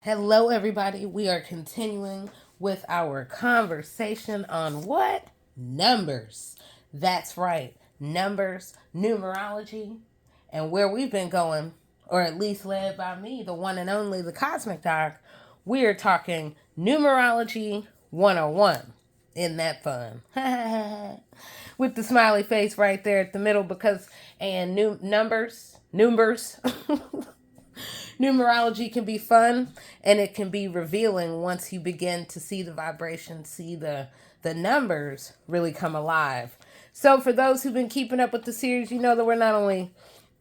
Hello, everybody. We are continuing with our conversation on what? Numbers. That's right. Numbers, numerology, and where we've been going, or at least led by me, the one and only, the Cosmic Doc, we are talking numerology 101. Isn't that fun? With the smiley face right there at the middle and numbers. Numerology can be fun and it can be revealing once you begin to see the vibration, see the numbers really come alive. So for those who've been keeping up with the series, you know that we're not only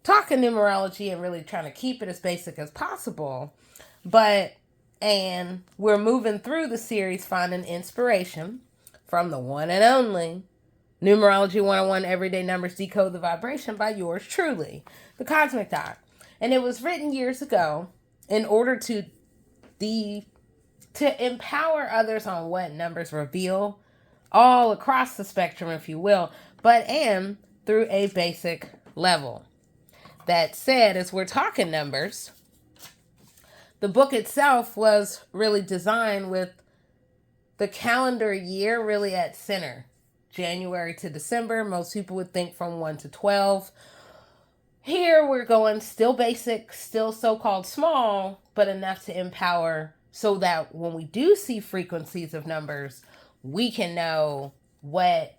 talking numerology and really trying to keep it as basic as possible, and we're moving through the series finding inspiration from the one and only Numerology 101 Everyday Numbers Decode the Vibration by yours truly, the Cosmic Doc. And it was written years ago in order to empower others on what numbers reveal all across the spectrum, if you will, and through a basic level. That said, as we're talking numbers, the book itself was really designed with the calendar year really at center. January to December, most people would think from 1 to 12. Here we're going still basic, still so-called small, but enough to empower so that when we do see frequencies of numbers, we can know what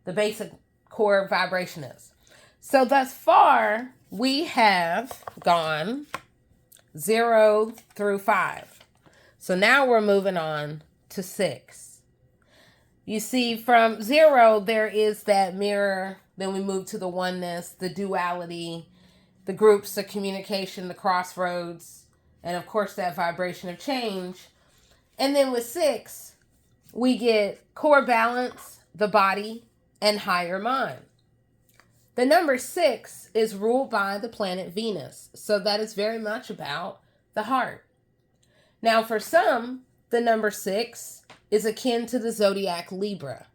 the basic core vibration is. So thus far, we have gone 0 through 5. So now we're moving on to 6. You see, from 0, there is that mirror. Then we move to the oneness, the duality, the groups, the communication, the crossroads, and of course that vibration of change. And then with 6, we get core balance, the body, and higher mind. The number 6 is ruled by the planet Venus, so that is very much about the heart. Now for some, the number 6 is akin to the zodiac Libra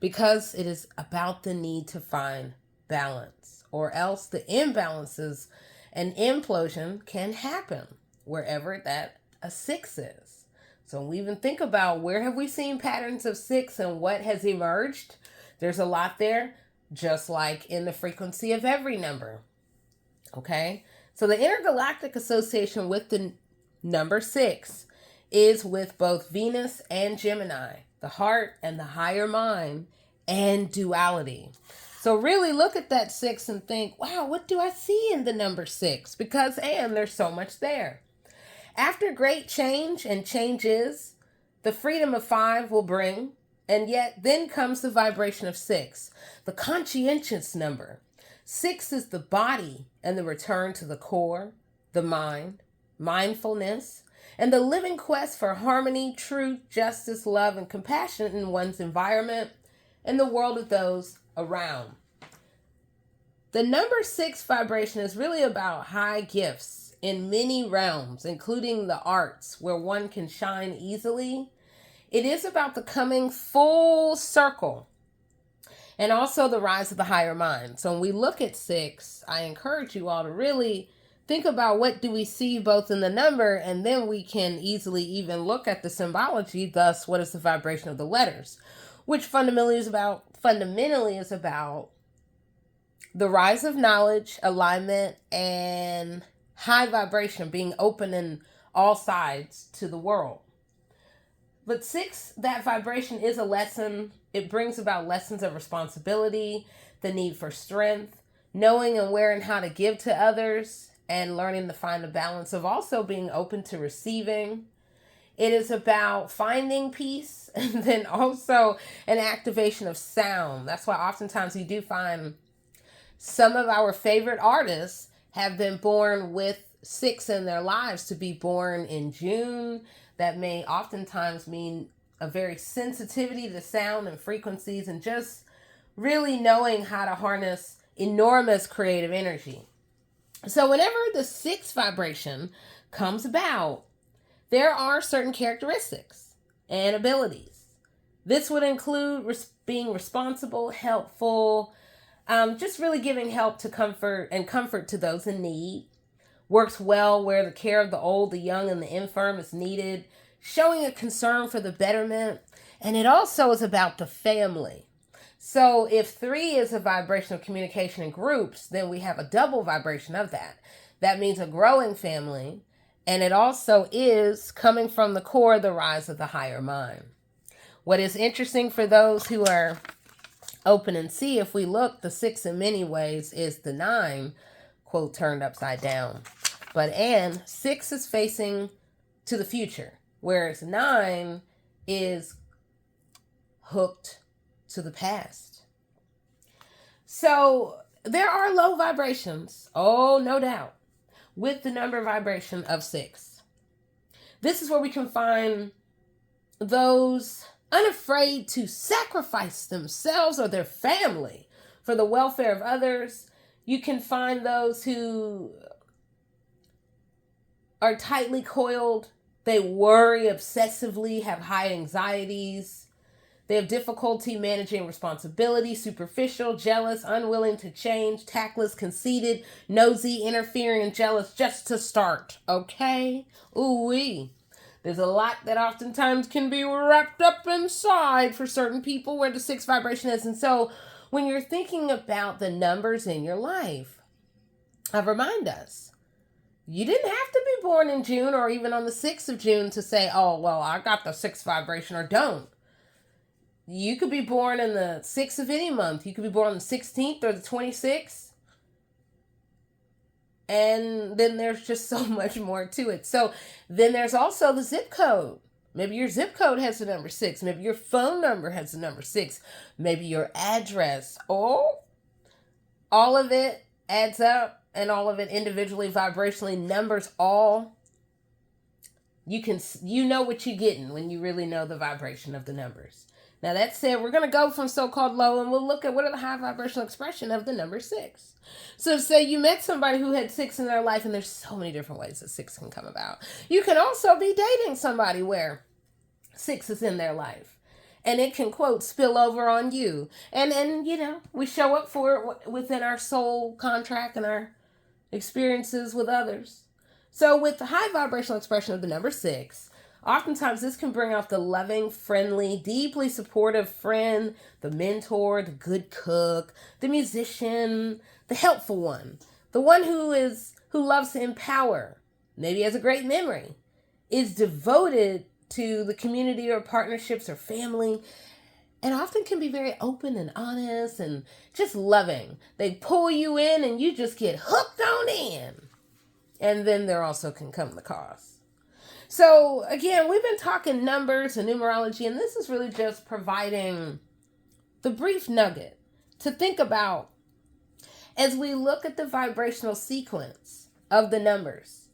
because it is about the need to find balance, or else the imbalances and implosion can happen wherever that a 6 is. So when we even think about where have we seen patterns of 6 and what has emerged, there's a lot there, just like in the frequency of every number. Okay, so the intergalactic association with the number 6 is with both Venus and Gemini, the heart and the higher mind, and duality. So really look at that 6 and think, wow, what do I see in the number 6? Because, there's so much there. After great change and changes, the freedom of 5 will bring, and yet then comes the vibration of 6, the conscientious number. 6 is the body and the return to the core, the mind, mindfulness, and the living quest for harmony, truth, justice, love, and compassion in one's environment and the world of those around. The number 6 vibration is really about high gifts in many realms, including the arts, where one can shine easily. It is about the coming full circle and also the rise of the higher mind. So when we look at 6, I encourage you all to really think about what do we see both in the number, and then we can easily even look at the symbology, thus what is the vibration of the letters, which fundamentally is about the rise of knowledge, alignment, and high vibration, being open in all sides to the world. But 6, that vibration is a lesson. It brings about lessons of responsibility, the need for strength, knowing and where and how to give to others, and learning to find a balance of also being open to receiving. It is about finding peace and then also an activation of sound. That's why oftentimes you do find some of our favorite artists have been born with 6 in their lives. To be born in June, that may oftentimes mean a very sensitivity to sound and frequencies and just really knowing how to harness enormous creative energy. So whenever the 6 vibration comes about, there are certain characteristics and abilities. This would include being responsible, helpful, just really giving help to comfort to those in need, works well where the care of the old, the young, and the infirm is needed, showing a concern for the betterment. And it also is about the family. So if 3 is a vibration of communication in groups, then we have a double vibration of that. That means a growing family. And it also is coming from the core, the rise of the higher mind. What is interesting for those who are open and see, if we look, the 6 in many ways is the 9, quote, turned upside down. But 6 is facing to the future, whereas 9 is hooked to the past. So there are low vibrations, oh, no doubt, with the number vibration of 6. This is where we can find those unafraid to sacrifice themselves or their family for the welfare of others. You can find those who are tightly coiled. They worry obsessively, have high anxieties. They have difficulty managing responsibility, superficial, jealous, unwilling to change, tactless, conceited, nosy, interfering, and jealous just to start. Okay? Ooh-wee. There's a lot that oftentimes can be wrapped up inside for certain people where the 6 vibration is. And so when you're thinking about the numbers in your life, I remind us, you didn't have to be born in June or even on the 6th of June to say, oh, well, I got the 6 vibration, or don't. You could be born in the 6th of any month. You could be born on the 16th or the 26th. And then there's just so much more to it. So then there's also the zip code. Maybe your zip code has the number 6. Maybe your phone number has the number 6. Maybe your address. Oh, all of it adds up, and all of it individually, vibrationally, numbers all. You know what you're getting when you really know the vibration of the numbers. Now, that said, we're going to go from so-called low, and we'll look at what are the high vibrational expression of the number 6. So say you met somebody who had 6 in their life, and there's so many different ways that 6 can come about. You can also be dating somebody where 6 is in their life, and it can, quote, spill over on you. And you know, we show up for it within our soul contract and our experiences with others. So with the high vibrational expression of the number 6, oftentimes this can bring out the loving, friendly, deeply supportive friend, the mentor, the good cook, the musician, the helpful one, the one who loves to empower, maybe has a great memory, is devoted to the community or partnerships or family, and often can be very open and honest and just loving. They pull you in and you just get hooked on in. And then there also can come the cost. So again, we've been talking numbers and numerology, and this is really just providing the brief nugget to think about as we look at the vibrational sequence of the numbers,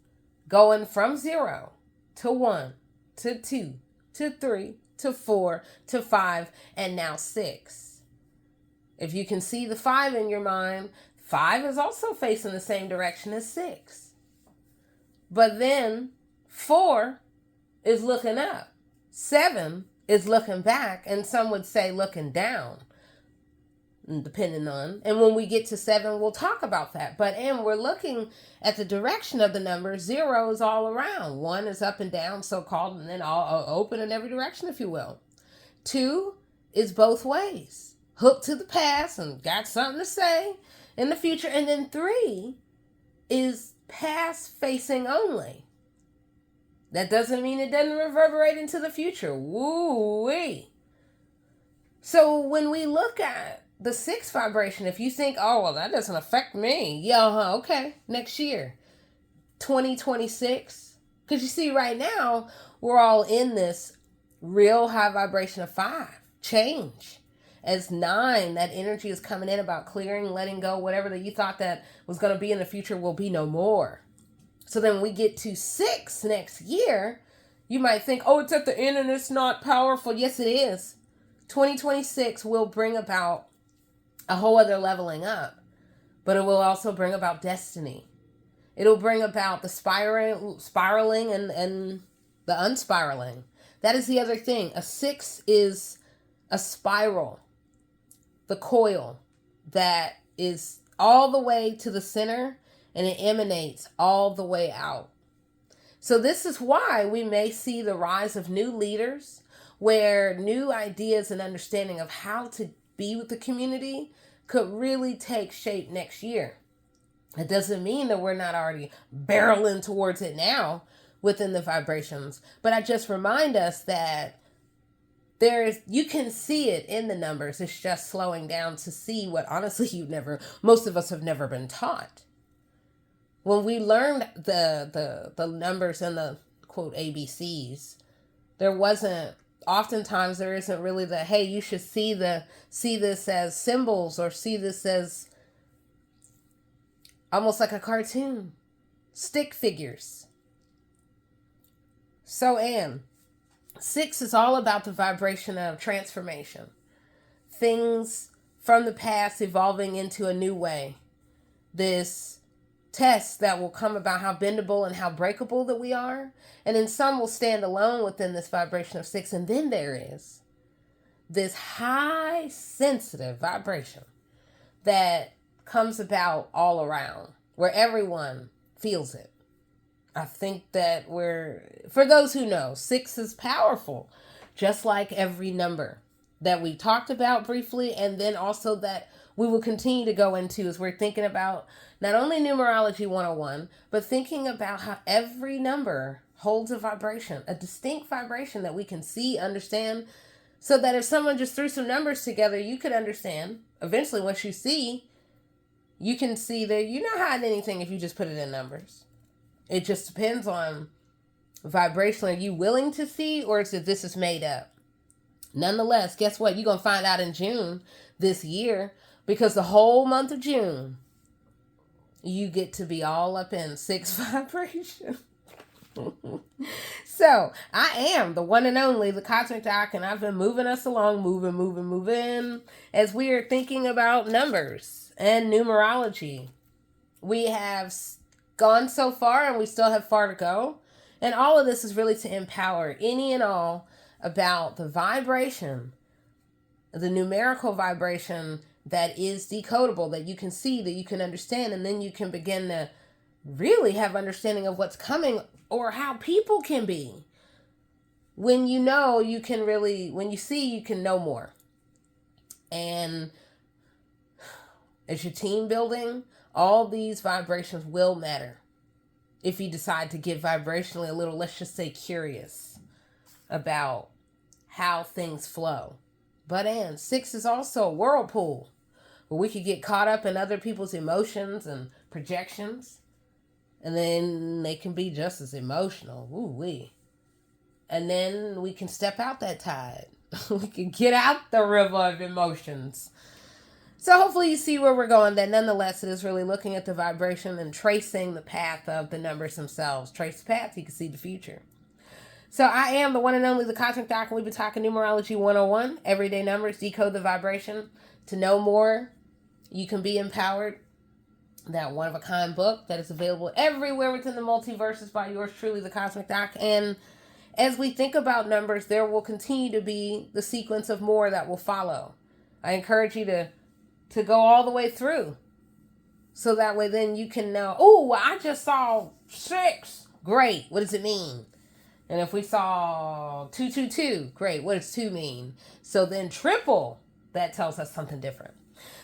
going from 0 to 1 to 2 to 3 to 4 to 5 and now 6. If you can see the 5 in your mind, 5 is also facing the same direction as 6. But then 4 is looking up. 7 is looking back, and some would say looking down, depending on. And when we get to 7, we'll talk about that. But we're looking at the direction of the number. 0 is all around. 1 is up and down, so-called, and then all open in every direction, if you will. 2 is both ways, hooked to the past and got something to say in the future. And then 3 is past facing only. That doesn't mean it doesn't reverberate into the future. Woo-wee. So when we look at the 6 vibration, if you think, oh, well, that doesn't affect me. Yeah, okay, next year, 2026. Because you see, right now, we're all in this real high vibration of 5, change. As 9, that energy is coming in about clearing, letting go, whatever that you thought that was going to be in the future will be no more. So then when we get to 6 next year, you might think, oh, it's at the end and it's not powerful. Yes, it is. 2026 will bring about a whole other leveling up, but it will also bring about destiny. It'll bring about the spiraling and the unspiraling. That is the other thing. A 6 is a spiral, the coil that is all the way to the center, and it emanates all the way out. So this is why we may see the rise of new leaders, where new ideas and understanding of how to be with the community could really take shape next year. It doesn't mean that we're not already barreling towards it now within the vibrations, but I just remind us that you can see it in the numbers. It's just slowing down to see what honestly most of us have never been taught. When we learned the numbers and the quote ABCs, oftentimes there isn't really the, hey, you should see this as symbols, or see this as almost like a cartoon, stick figures. So, Anne, 6 is all about the vibration of transformation. Things from the past evolving into a new way. This test that will come about how bendable and how breakable that we are. And then some will stand alone within this vibration of 6. And then there is this high sensitive vibration that comes about all around, where everyone feels it. I think that for those who know, 6 is powerful, just like every number that we talked about briefly, and then also that we will continue to go into as we're thinking about not only Numerology 101, but thinking about how every number holds a vibration, a distinct vibration that we can see, understand, so that if someone just threw some numbers together, you could understand. Eventually, once you see, you can see that you're not hiding anything if you just put it in numbers. It just depends on vibrationally, are you willing to see, or is it this is made up? Nonetheless, guess what? You're going to find out in June this year, because the whole month of June, you get to be all up in 6 vibration. So, I am the one and only, the Cosmic Doc, and I've been moving us along, moving, as we are thinking about numbers and numerology. We have gone so far, and we still have far to go. And all of this is really to empower any and all about the vibration, the numerical vibration that is decodable, that you can see, that you can understand, and then you can begin to really have understanding of what's coming, or how people can be. When you know, you can really, when you see, you can know more. And as your team building, all these vibrations will matter. If you decide to get vibrationally a little, let's just say, curious about how things flow. But and 6 is also a whirlpool, where we could get caught up in other people's emotions and projections. And then they can be just as emotional. Ooh-wee. And then we can step out that tide. We can get out the river of emotions. So hopefully you see where we're going. That nonetheless, it is really looking at the vibration and tracing the path of the numbers themselves. Trace the path, you can see the future. So I am the one and only, the Cosmic Doc, and we've been talking Numerology 101, everyday numbers, decode the vibration. To know more, you can be empowered. That one-of-a-kind book that is available everywhere within the multiverses by yours truly, the Cosmic Doc. And as we think about numbers, there will continue to be the sequence of more that will follow. I encourage you to go all the way through, so that way then you can know, oh, I just saw 6. Great. What does it mean? And if we saw 222, great. What does 2 mean? So then triple, that tells us something different.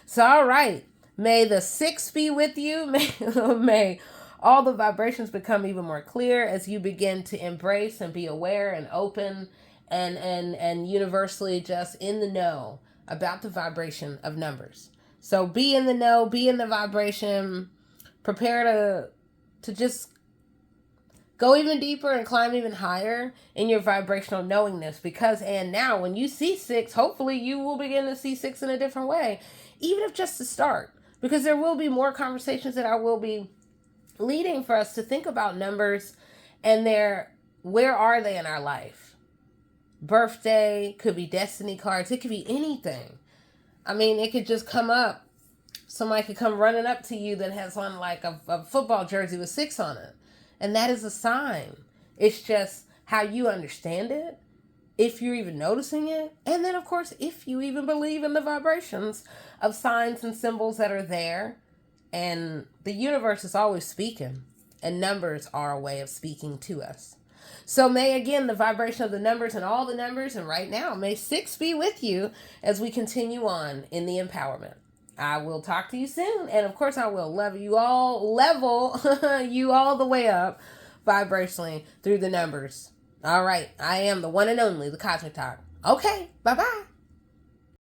So, all right. May the 6 be with you. May all the vibrations become even more clear as you begin to embrace and be aware and open and universally just in the know about the vibration of numbers. So be in the know, be in the vibration, prepare to just go even deeper and climb even higher in your vibrational knowingness. Because, and now when you see 6, hopefully you will begin to see 6 in a different way, even if just to start. Because there will be more conversations that I will be leading for us to think about numbers and where are they in our life? Birthday, could be destiny cards, it could be anything. I mean, it could just come up. Somebody could come running up to you that has on like a football jersey with 6 on it. And that is a sign. It's just how you understand it, if you're even noticing it, and then, of course, if you even believe in the vibrations of signs and symbols that are there And the universe is always speaking, and numbers are a way of speaking to us. So may, again, the vibration of the numbers and all the numbers, and right now, may 6 be with you as we continue on in the empowerment. I will talk to you soon. And of course, I will level you all the way up vibrationally through the numbers. All right. I am the one and only, the Cosmic Doc. Okay. Bye-bye.